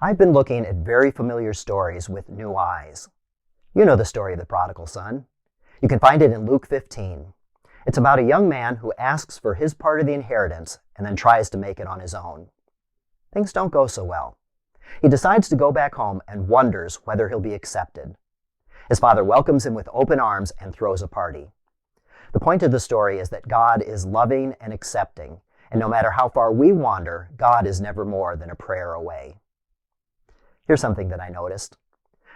I've been looking at very familiar stories with new eyes. You know the story of the prodigal son. You can find it in Luke 15. It's about a young man who asks for his part of the inheritance and then tries to make it on his own. Things don't go so well. He decides to go back home and wonders whether he'll be accepted. His father welcomes him with open arms and throws a party. The point of the story is that God is loving and accepting, and no matter how far we wander, God is never more than a prayer away. Here's something that I noticed.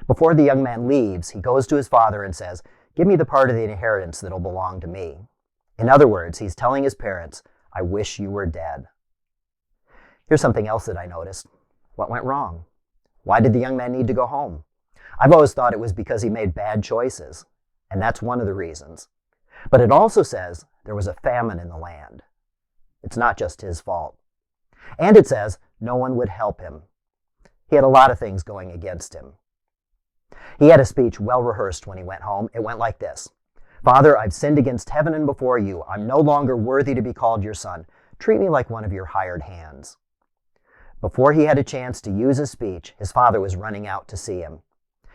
Before the young man leaves, he goes to his father and says, "Give me the part of the inheritance that'll belong to me." In other words, he's telling his parents, "I wish you were dead." Here's something else that I noticed. What went wrong? Why did the young man need to go home? I've always thought it was because he made bad choices, and that's one of the reasons. But it also says there was a famine in the land. It's not just his fault. And it says no one would help him. He had a lot of things going against him. He had a speech well rehearsed when he went home. It went like this: "Father, I've sinned against heaven and before you. I'm no longer worthy to be called your son. Treat me like one of your hired hands." Before he had a chance to use his speech, his father was running out to see him.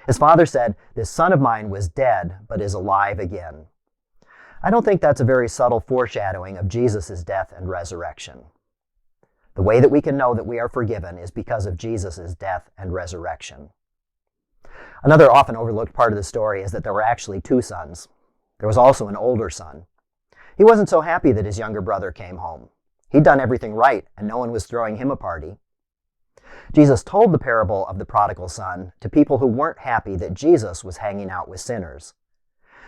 His father said, "This son of mine was dead, but is alive again." I don't think that's a very subtle foreshadowing of Jesus' death and resurrection. The way that we can know that we are forgiven is because of Jesus' death and resurrection. Another often overlooked part of the story is that there were actually two sons. There was also an older son. He wasn't so happy that his younger brother came home. He'd done everything right, and no one was throwing him a party. Jesus told the parable of the prodigal son to people who weren't happy that Jesus was hanging out with sinners.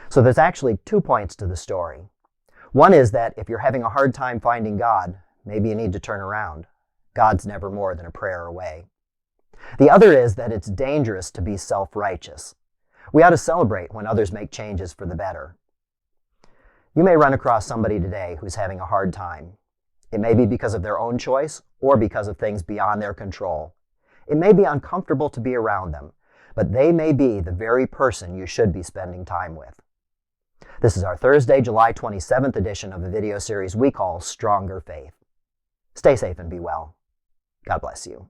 So there's actually 2 points to the story. One is that if you're having a hard time finding God, maybe you need to turn around. God's never more than a prayer away. The other is that it's dangerous to be self-righteous. We ought to celebrate when others make changes for the better. You may run across somebody today who's having a hard time. It may be because of their own choice or because of things beyond their control. It may be uncomfortable to be around them, but they may be the very person you should be spending time with. This is our Thursday, July 27th edition of the video series we call Stronger Faith. Stay safe and be well. God bless you.